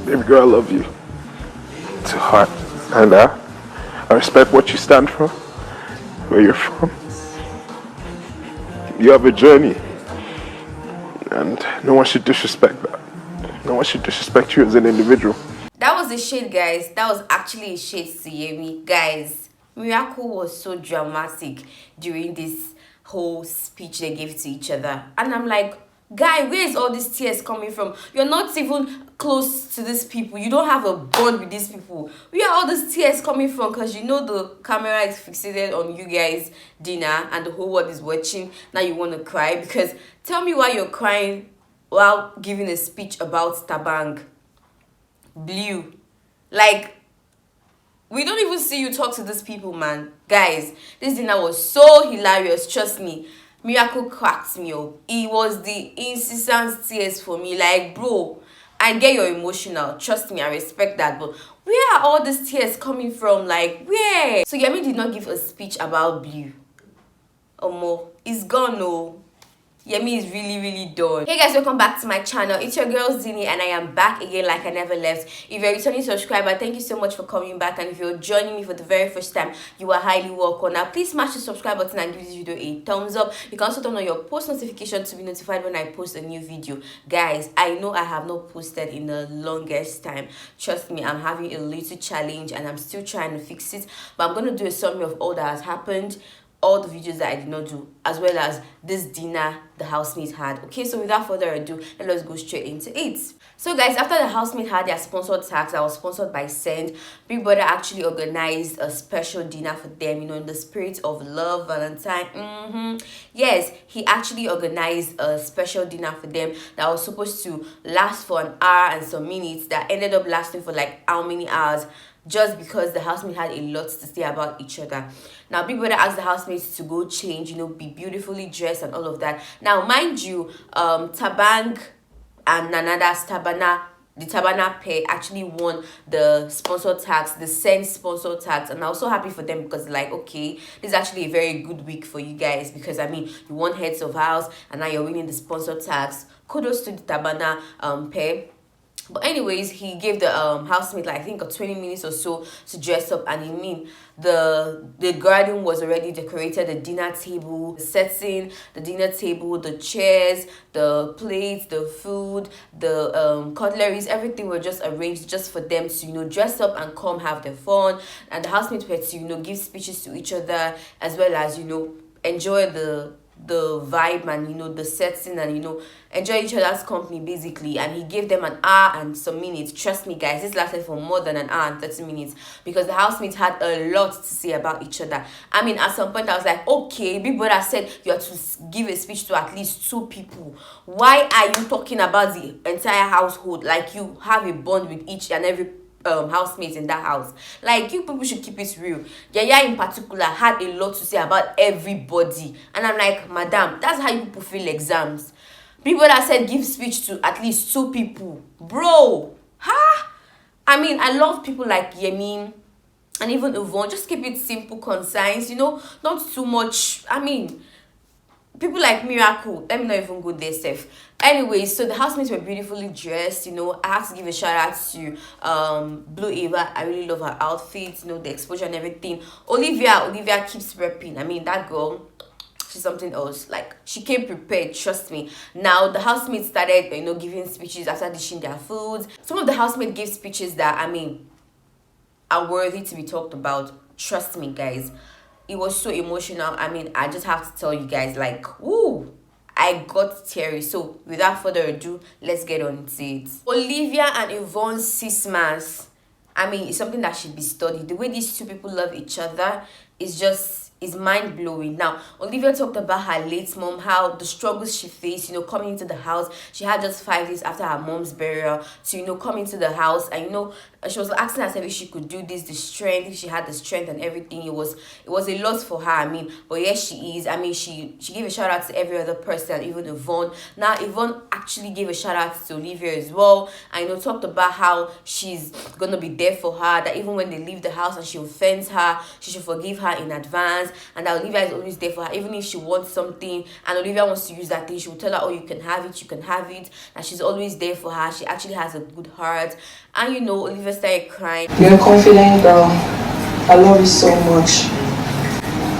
Baby girl, I love you to heart, and I respect what you stand for, where you're from. You have a journey, and no one should disrespect that. No one should disrespect you as an individual. That was a shade, guys. That was actually a shade to Yemi. Guys, Miracle was so dramatic during this whole speech they gave to each other. And I'm like, guy, where is all these tears coming from? You're not even close to these people. You don't have a bond with these people. Where are all these tears coming from? Because you know the camera is fixated on you guys' dinner and the whole world is watching. Now you want to cry. Because tell me why you're crying while giving a speech about Tabang. Blue. Like, we don't even see you talk to these people, man. Guys, this dinner was so hilarious. Trust me. Miracle cracked me up. It was the incessant tears for me. Like, bro, I get you're emotional. Trust me, I respect that. But where are all these tears coming from? Like, where? So Yemi did not give a speech about Blue. Omo, it's gone, no. Yemi is really done. Hey guys, welcome back to my channel. It's your girl Zinny and I am back again like I never left. If you're a returning subscriber, thank you so much for coming back, and if you're joining me for the very first time, you are highly welcome. Now please smash the subscribe button and give this video a thumbs up. You can also turn on your post notification to be notified when I post a new video. Guys, I know I have not posted in the longest time. Trust me, I'm having a little challenge and I'm still trying to fix it, but I'm going to do a summary of all that has happened, all the videos that I did not do, as well as this dinner the housemates had. Okay, so without further ado, let's go straight into it. So guys, after the housemates had their sponsored tax that was sponsored by Send, Big Brother actually organized a special dinner for them, you know, in the spirit of love, Valentine. Yes, he actually organized a special dinner for them that was supposed to last for an hour and some minutes, that ended up lasting for like how many hours, just because the housemates had a lot to say about each other. Now, Big Brother asked the housemates to go change, you know, be beautifully dressed and all of that. Now, mind you, Tabang and Nanada's the Tabana pair actually won the sponsor tax, the Send sponsor tax, and I was so happy for them because, like, okay, this is actually a very good week for you guys, because I mean, you won heads of house and now you're winning the sponsor tax. Kudos to the Tabana pair. But anyways, he gave the housemate like I think 20 minutes or so to dress up, and I mean the garden was already decorated, the dinner table, the setting, the dinner table, the chairs, the plates, the food, the cutleries, everything were just arranged just for them to, you know, dress up and come have their fun, and the housemates were to, you know, give speeches to each other, as well as, you know, enjoy the vibe and, you know, the setting, and, you know, enjoy each other's company basically. And he gave them an hour and some minutes. Trust me guys, this lasted for more than an hour and 30 minutes because the housemates had a lot to say about each other. I mean, at some point I was like, okay, Big Brother said you have to give a speech to at least 2 people. Why are you talking about the entire household like you have a bond with each and every housemates in that house? Like, you people should keep it real. Yaya in particular had a lot to say about everybody, and I'm like, madam, that's how you people feel exams? People that said give speech to at least 2 people, bro. I mean, I love people like Yemi and even Yvonne. Just keep it simple, concise, you know, not too much. I mean, people like Miracle, let me not even go there safe. Anyway, so the housemates were beautifully dressed, you know. I have to give a shout out to Blue Aiva. I really love her outfit, you know, the exposure and everything. Olivia keeps repping. I mean, that girl, she's something else. Like, she came prepared, trust me. Now the housemates started, you know, giving speeches after dishing their foods. Some of the housemates gave speeches that, I mean, are worthy to be talked about. Trust me guys, it was so emotional. I mean, I just have to tell you guys, like, woo, I got teary. So without further ado, let's get on to it. Olivia and Yvonne's sismas, I mean, it's something that should be studied. The way these 2 people love each other is mind-blowing. Now, Olivia talked about her late mom, how the struggles she faced, you know, coming into the house. She had just 5 days after her mom's burial to, you know, come into the house, and, you know, she was asking herself if she could do this, the strength, if she had the strength and everything. It was a lot for her, I mean, but yes, she is. I mean, she gave a shout out to every other person, even Yvonne. Now, Yvonne actually gave a shout out to Olivia as well. I, you know, talked about how she's gonna be there for her, that even when they leave the house and she offends her, she should forgive her in advance. and that Olivia is always there for her, even if she wants something and Olivia wants to use that thing, she will tell her, oh, you can have it, and she's always there for her. She actually has a good heart. And you know, Olivia started crying. You're a confident girl. I love you so much.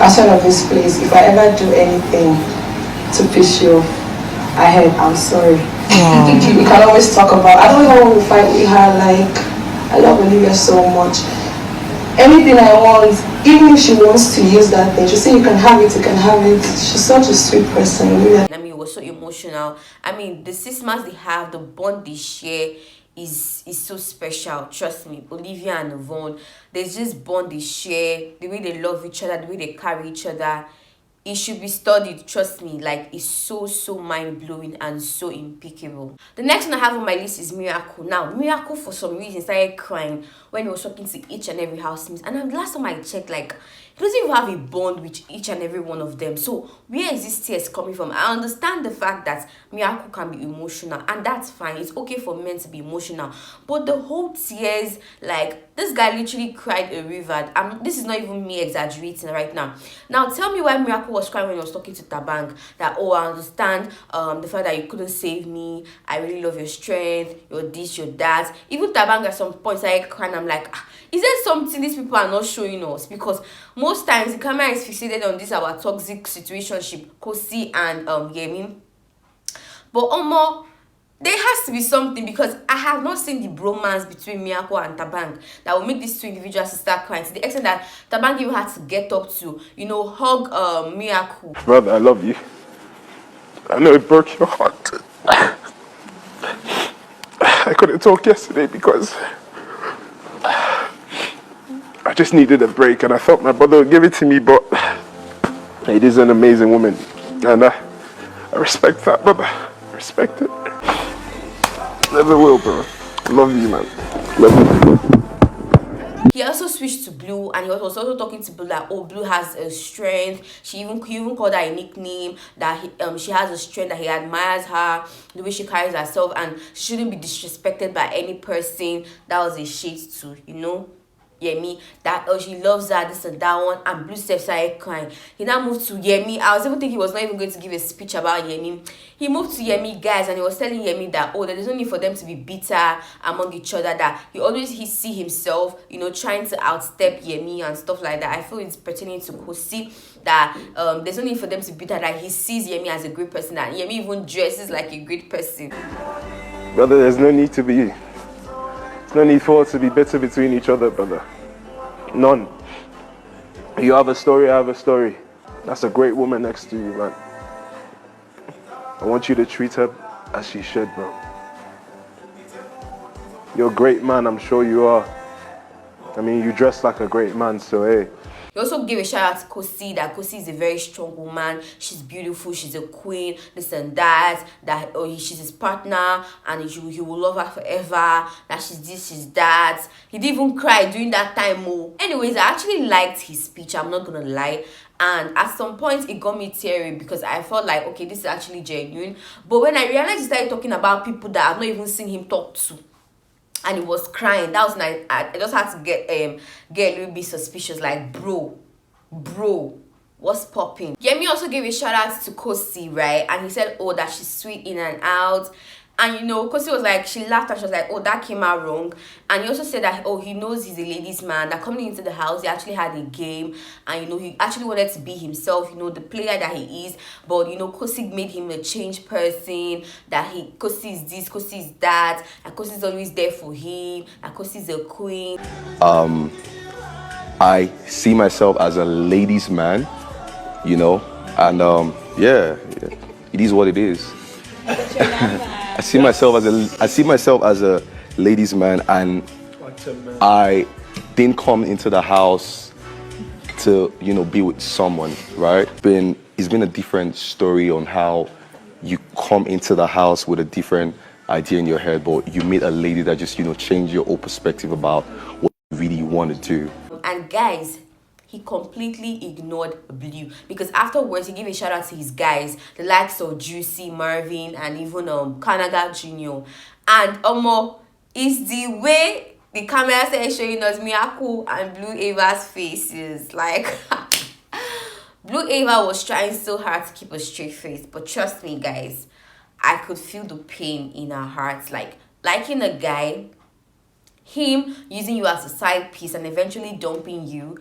Outside of this place, if I ever do anything to piss you off, I'm sorry. You can always talk about, I don't even want to fight with her, like, I love Olivia so much. Anything I want, even if she wants to use that thing, she say you can have it. She's such a sweet person. Olivia. I mean, it was so emotional. I mean, the 6 months they have, the bond they share is so special. Trust me, Olivia and Yvonne, there's this bond they share, the way they love each other, the way they carry each other. It should be studied, trust me. Like, it's so mind-blowing and so impeccable. The next one I have on my list is Miracle. Now, Miracle for some reason started crying when he was talking to each and every housemate. And the last time I checked, like, he doesn't even have a bond with each and every one of them. So where is this tears coming from? I understand the fact that Miracle can be emotional, and that's fine. It's okay for men to be emotional. But the whole tears, like, this guy literally cried a river. This is not even me exaggerating right now. Now tell me why Miracle was crying when he was talking to Tabang. That, oh, I understand the fact that you couldn't save me. I really love your strength, your this, your that. Even Tabang at some point started crying. I'm like, is there something these people are not showing us? Because most times the camera is fixated on this our toxic situationship, Kosi and Yemi. But there has to be something, because I have not seen the bromance between Miracle and Tabang that will make these two individuals start crying, to the extent that Tabang even had to get up to, you know, hug Miracle. Brother, I love you. I know it broke your heart. I couldn't talk yesterday because I just needed a break, and I thought my brother would give it to me, but it is an amazing woman, and I respect that, brother. I respect it. Never will, bro. Love you, man. Love you. He also switched to Blue, and he was also talking to Blue that, oh, Blue has a strength. He even called her a nickname, that she has a strength, that he admires her, the way she carries herself, and she shouldn't be disrespected by any person. That was a shade to, you know, Yemi, that she loves her, this and that one. And Blue Steph started crying. He now moved to Yemi. I was even thinking he was not even going to give a speech about Yemi. He moved to Yemi, guys, and he was telling Yemi that, oh, there's no need for them to be bitter among each other, that he see himself, you know, trying to outstep Yemi and stuff like that. I feel it's pertaining to Kosi, that there's no need for them to be bitter, that he sees Yemi as a great person, that Yemi even dresses like a great person. Brother, there's no need for us to be bitter between each other, brother. None. You have a story, I have a story. That's a great woman next to you, man. I want you to treat her as she should, bro. You're a great man, I'm sure you are. I mean, you dress like a great man, so hey. He also gave a shout out to Kosi, that Kosi is a very strong woman. She's beautiful, she's a queen, this and that. That she's his partner, and he will love her forever. That she's this, she's that. He didn't even cry during that time. Anyways, I actually liked his speech, I'm not gonna lie. And at some point it got me teary, because I felt like, okay, this is actually genuine. But when I realized he started talking about people that I've not even seen him talk to, and he was crying, that was when I just had to get a little bit suspicious, like, bro, what's popping? Yemi also gave a shout out to Kosi, right? And he said, oh, that she's sweet in and out. And you know, Kosi was like, she laughed and she was like, oh, that came out wrong. And he also said that, oh, he knows he's a ladies' man, that coming into the house, he actually had a game, and you know, he actually wanted to be himself, you know, the player that he is. But you know, Kosi made him a changed person, that Kosi is this, Kosi is that, and Kosi is always there for him, and Kosi is a queen. I see myself as a ladies' man, you know, and yeah, it is what it is. I see myself as a ladies' man, and I didn't come into the house to, you know, be with someone, right? It's been a different story on how you come into the house with a different idea in your head, but you meet a lady that just, you know, changed your whole perspective about what you really want to do. And guys, he completely ignored Blue, because afterwards he gave a shout out to his guys, the likes of Juicy, Marvin, and even Kanaga Jr. And it's the way the camera started showing us Miracle and Blue Ava's faces, like Blue Ava was trying so hard to keep a straight face, but trust me, guys, I could feel the pain in her heart. Like liking a guy, him using you as a side piece and eventually dumping you,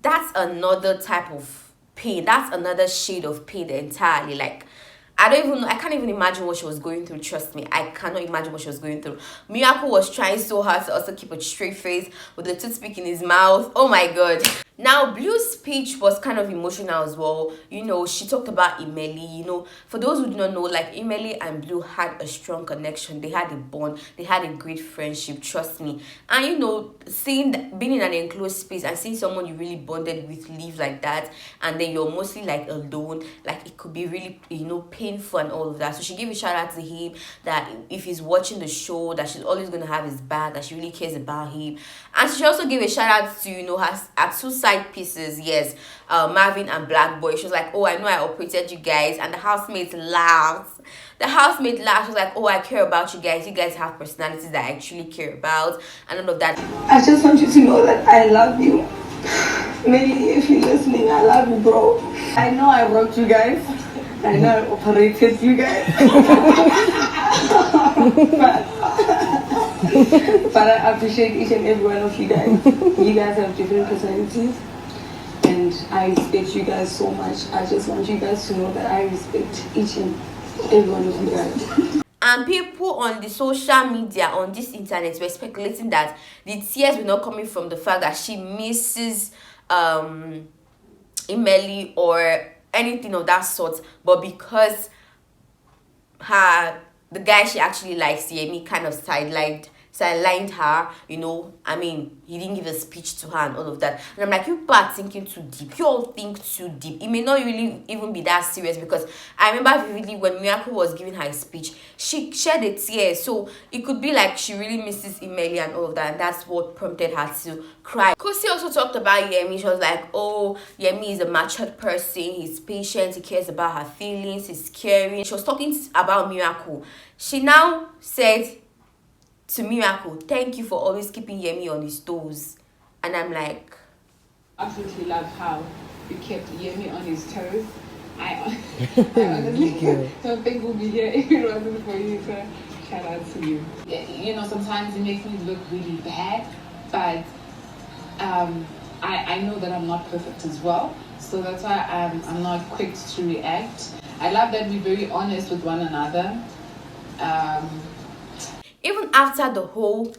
that's another type of pain. That's another shade of pain entirely. Like, I don't even know. I can't even imagine what she was going through. Trust me, I cannot imagine what she was going through. Miracle was trying so hard to also keep a straight face with the toothpick in his mouth. Oh my god. Now, Blue's speech was kind of emotional as well. You know, she talked about Emily. You know, for those who do not know, like, Emily and Blue had a strong connection. They had a bond. They had a great friendship. Trust me. And you know, being in an enclosed space and seeing someone you really bonded with leave like that, and then you're mostly like alone, like it could be really, you know, painful and all of that. So she gave a shout out to him that if he's watching the show, that she's always gonna have his back, that she really cares about him. And she also gave a shout out to, you know, her two side pieces, yes, Marvin and Black Boy. She was like, oh, I know I operated you guys, and the housemate laughed. The housemate laughed. She was like, oh, I care about you guys. You guys have personalities that I actually care about, and all of that. I just want you to know that I love you. Maybe if you're listening, I love you, bro. I know I worked you guys. I know I operated you guys. but I appreciate each and every one of you guys. You guys have different personalities, and I respect you guys so much. I just want you guys to know that I respect each and every one of you guys. And people on the social media, on this internet, were speculating that the tears were not coming from the fact that she misses Emily or anything of that sort, but because the guy she actually likes, Yemi, kind of sidelined her, you know. I mean, he didn't give a speech to her and all of that. And I'm like, you people are thinking too deep. You all think too deep. It may not really even be that serious, because I remember vividly when Miracle was giving her speech, she shed a tear. So it could be like she really misses Emily and all of that, and that's what prompted her to cry. Kosi also talked about Yemi. She was like, oh, Yemi is a matured person. He's patient. He cares about her feelings. He's caring. She was talking about Miracle. She now said to Miracle, thank you for always keeping Yemi on his toes. And I'm like, absolutely love how you kept Yemi on his toes. I honestly don't think we'll be here if it wasn't for you. So shout out to you. You know, sometimes it makes me look really bad, but I know that I'm not perfect as well. So that's why I'm not quick to react. I love that we're very honest with one another. Even after the whole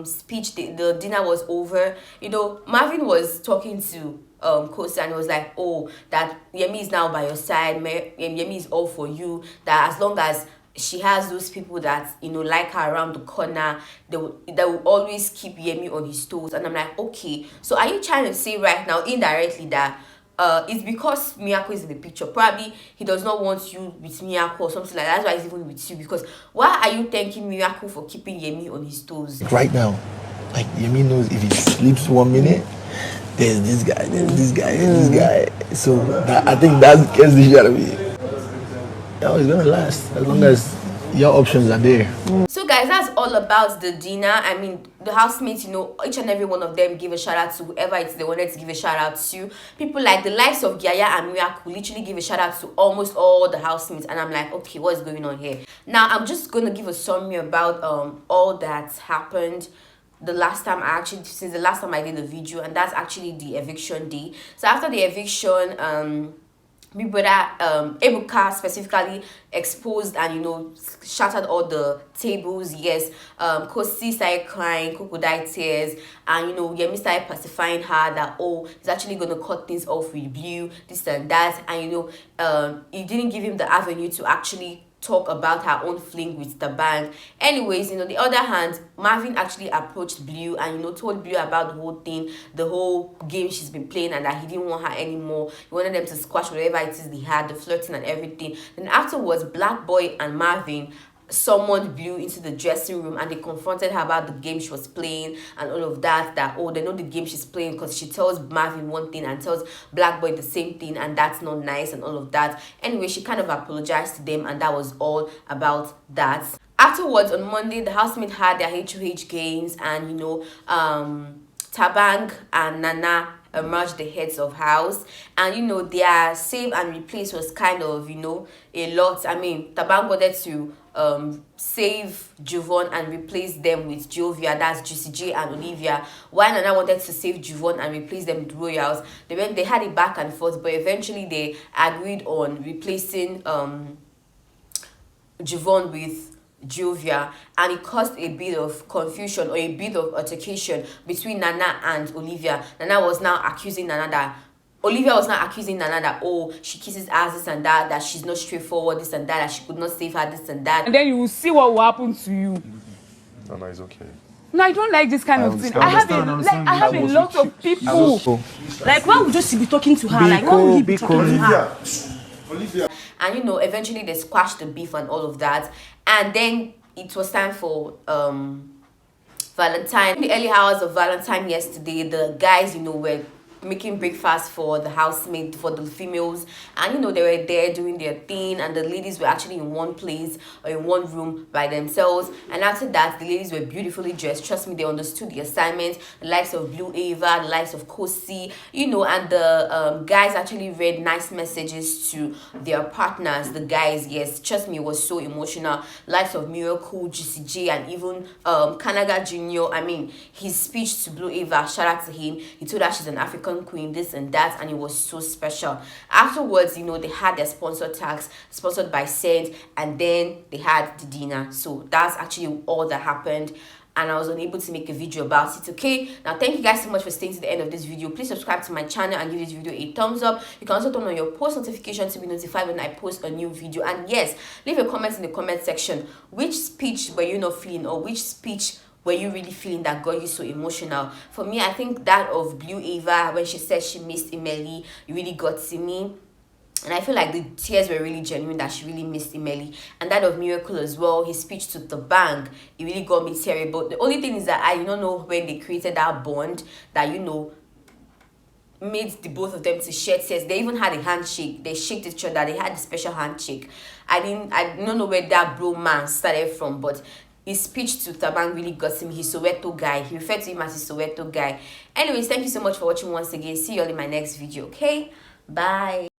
speech, the dinner was over, you know, Marvin was talking to Kosi, and he was like, oh, that Yemi is now by your side, Yemi is all for you, that as long as she has those people that, you know, like her around the corner, they will always keep Yemi on his toes. And I'm like, okay, so are you trying to say right now indirectly that it's because Miracle is in the picture? Probably he does not want you with Miracle or something like that. That's why he's even with you. Because why are you thanking Miracle for keeping Yemi on his toes? Right now, like, Yemi knows if he sleeps 1 minute, there's this guy, there's this guy, there's this guy. So I think that gets the shit out of me. Yeah, it's gonna last as long as your options are there. So guys, that's all about the dinner. I mean, the housemates, you know, each and every one of them give a shout out to whoever it's they wanted to give a shout out to. People like the likes of Yaya and Miracle literally give a shout out to almost all the housemates, and I'm like, okay, what's going on here? Now I'm just gonna give a summary about all that happened since the last time I did the video, and that's actually the eviction day. So after the eviction, Big Brother Ebuka specifically exposed and, you know, shattered all the tables. Yes, Kosi started crying crocodile tears, and, you know, Yemi started pacifying her that, oh, he's actually gonna cut things off with Blue, this and that. And, you know, he didn't give him the avenue to actually talk about her own fling with the bank. Anyways, you know, the other hand, Marvin actually approached Blue and, you know, told Blue about the whole thing, the whole game she's been playing, and that he didn't want her anymore. He wanted them to squash whatever it is they had, the flirting and everything. Then afterwards, Black Boy and Marvin summoned Blue into the dressing room, and they confronted her about the game she was playing and all of that, that, oh, they know the game she's playing because she tells Marvin one thing and tells Black Boy the same thing, and that's not nice and all of that. Anyway, she kind of apologized to them, and that was all about that. Afterwards, on Monday, the housemates had their HOH games, and, you know, Tabang and Nana emerged the heads of house, and you know their save and replace was kind of, you know, a lot. I mean, Tabang wanted to save Juvon and replace them with Jovia, that's Juicy J and Olivia, while Nana wanted to save Juvon and replace them with Royals. They had it back and forth, but eventually they agreed on replacing Juvon with Jovia, and it caused a bit of confusion or a bit of altercation between Nana and Olivia. Olivia was now accusing Nana that, oh, she kisses ass, this and that she's not straightforward, this and that she could not save her, this and that. And then you will see what will happen to you. Nana is okay. No, I don't like this kind of thing. I have a lot of people. Like, why would you be talking to her? Like, why would he be talking to her? Olivia. And you know, eventually they squashed the beef and all of that. And then it was time for Valentine. In the early hours of Valentine yesterday, the guys, you know, were making breakfast for the housemates, for the females, and you know, they were there doing their thing, and the ladies were actually in one place or in one room by themselves. And after that, the ladies were beautifully dressed. Trust me, they understood the assignment. The likes of Blue Aiva, the likes of Kosi, you know, and the guys actually read nice messages to their partners, the guys. Yes, trust me, it was so emotional. Likes of Miracle, GCJ, and even Kanaga Jr. I mean, his speech to Blue Aiva, shout out to him. He told her she's an African queen, this and that, and it was so special. Afterwards, you know, they had their sponsor tags sponsored by Scent, and then they had the dinner. So that's actually all that happened, and I was unable to make a video about it. Okay, now thank you guys so much for staying to the end of this video. Please subscribe to my channel and give this video a thumbs up. You can also turn on your post notification to be notified when I post a new video. And yes, leave your comments in the comment section. Which speech were you not feeling, or which speech were you really feeling that got you so emotional? For me, I think that of Blue Aiva, when she said she missed Emily, it really got to me. And I feel like the tears were really genuine, that she really missed Emily. And that of Miracle as well, his speech to the bank, it really got me terrible. The only thing is that I don't know when they created that bond that, you know, made the both of them to shed tears. They even had a handshake. They shook each other. They had a special handshake. I don't know where that bromance started from, but his speech to Tabang really got him. He's Soweto guy. He referred to him as his Soweto guy. Anyways, thank you so much for watching once again. See you all in my next video, okay? Bye.